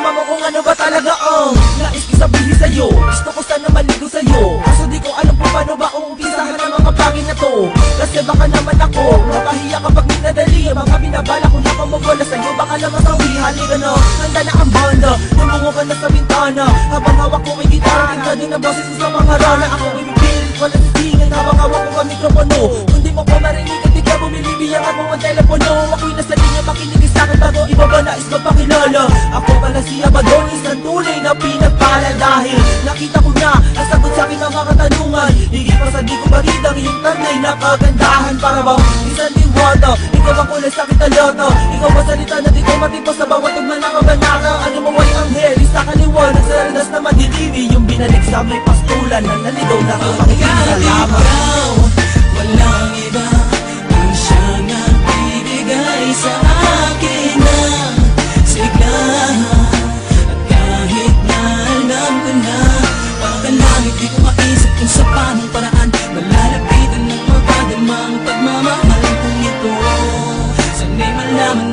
malaman mo kung ano ba talaga ang nais ko sabihin sa'yo. Gusto ko sana maligo sa'yo, kaso di ko alam kung paano ba umpisahan ang mga bagay na to. Kasi baka naman ako napahiya kapag minadali ang mga binabala ko na pamawala sa'yo. Baka naman sawi, halika na, handa na ang banda. Tumungo ka na sa bintana, habang hawak ko may gitara. Tingnan din ang boses ko sa mga rana. Ako ay bibilit, wala sisingan, habang hawak ko ang mikropono. Kung di mo pa marinig at di ka bumilibiyak mo ang telepono. Ako'y nasa linya, makinig sa'kin bago ibaba nais magpakilala. Ako pala si Abadonis, ang tunay na pinagpala. Dahil nakita ko na ang sagot sa'king mga katanungan. Higit pa sa di ko magitang iyong tanay na kagandahan. Para bang isang diwata, ikaw ang kulay sa'king talata. Ikaw ang salita na di ko matipos sa bawat tugma ng kabanata. Ano mo ay anghel, isa kaliwanag sa landas na madilibi. Yung binalik sa may pastulan na naligaw na Salamat. Walang iba ang siyang nagbibigay sa akin ng sigla. At kahit na alam ko na pagkalangit, di ko maisip kung sa paanong paraan malalapitan ng mapadamang pagmamahal kong ito. Sana'y malaman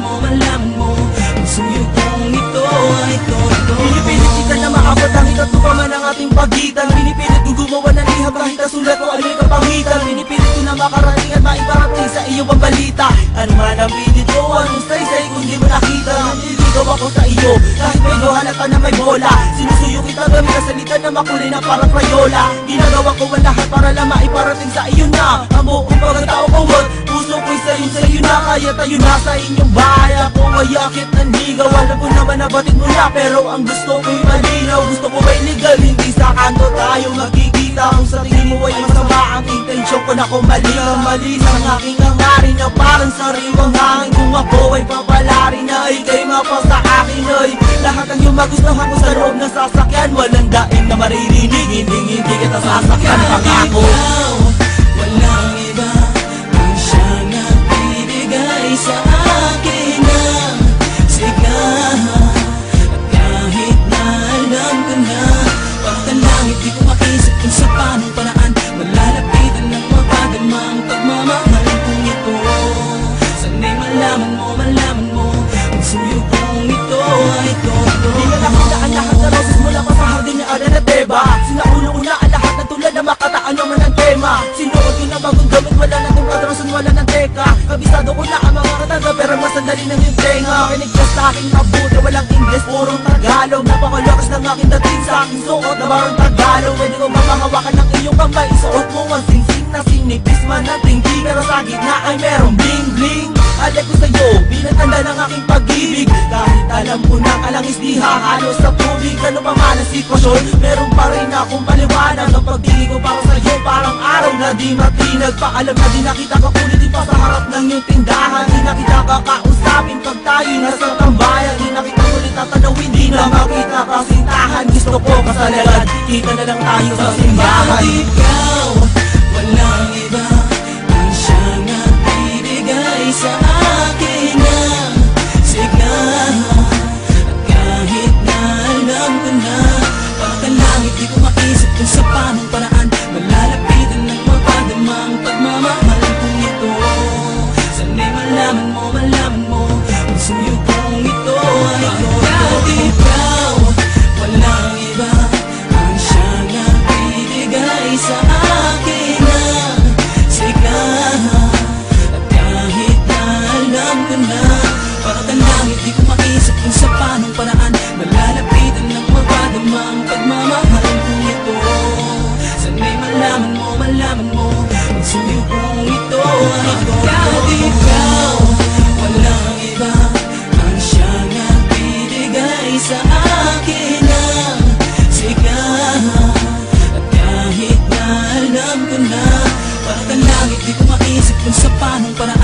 mo ang suyo kong ito ay totoo. Pinipilit kita na maabot ang ika't pa man ang ating pagitan. Pinipilit kong gumawa ng liham kahit ang sulat ko ay may kapangitan. Pinipilit ko na makarating at maiparating sa iyo ang balita. Ano man ang pilit ko, anong say kung di mo nakita. Naliligaw ako sa iyo kahit medyo halata na may bola. Sinusuyo kita gamit ang salita na makulay na parang prayola. Ginagawa ko ang lahat para lang maiparating sa iyo na ang buong pagkatao ko at puso ko'y sa'yo na. Kaya tayo na sa inyong bahay, ako ay akit ng ligaw. Alam ko naman nabatid mo na, pero ang gusto ko'y malinaw. Gusto ko ay legal, hindi sa kanto tayo magkikita. Kung sa tingin mo ay masama ang intensyon ko na kung mali ang mali ng aking hangarin na parang sariwang hangin. Kung ako ay papalari na ika'y mapasa akin ay lahat ang iyong magustuhan ko sa loob ng sasakyan. Walang daing na maririnig, hindi kita sasakyan. Pangako walang iba ang siyang nagbibigay sa akin ng sigla. At kahit na alam ko na pagkalangit, di ko maisip kung sa paanong paraan malalapitan ng mapadamang pagmamahal kong ito. Sana'y malaman mo ang suyo kong ito ay totoo. Di na nakita ang lahat na roses mula pa sa hardin ni Adan at Eva. Sinaulo ko na ang lahat na tulad na makataan naman ang tema. Sinuot ko na bagong gamit, wala na kong kadrasan, wala ng teka. Kabisado ko na ang mga kataga, pero masandali ng yung tenga. Kinig ka sa aking mabuti, walang Ingles, purong Tagalog. Napakalakas ng aking dating sa aking suot na barang Tagalog. Pwede ko makahawakan ng iyong kamay, isuot mo ang sing-sing na sinipis man ang tinggi. Pero sa gitna ay merong bling-bling. Alay ko sa'yo, bilang tanda ng aking pag-ibig. Kahit alam ko na kalangis di hahalo sa tubig. Ano pa man ang sitwasyon, meron pa rin akong paliwanag. Ang pagtingin ko para sa'yo parang araw na di matinag. Paalam na di nakita ka ulit pa sa harap ng iyong tindahan. Di nakita ka kausapin pag tayo nasa tambayan. Di nakita ulit tatanawin, di na makita kasintahan. Gusto ko kasalanan, kita na lang tayo sa simbahan. Ikaw, walang iba ang siyang nagbibigay sa akin ng sigla. At kahit na alam ko na pagkalangit, di ko maisip kung sa paanong paraan malalapitan ng mapadamang pagmamahal kong ito. Sana'y malaman mo ang suyo kong ito ay totoo. Ikaw, walang iba ang siyang nagbibigay sa akin ng sigla. At kahit na alam ko na pagkalangit, di ko maisip kung sa paanong paraan malalapitan ng mapadamang pagmamahal kong ito. Sana'y malaman mo ang suyo kong ito ay totoo. Ikaw, walang iba ang siyang nagbibigay sa akin ng sigla. At kahit na alam ko na pagkalangit, di ko maisip kung sa paanong paraan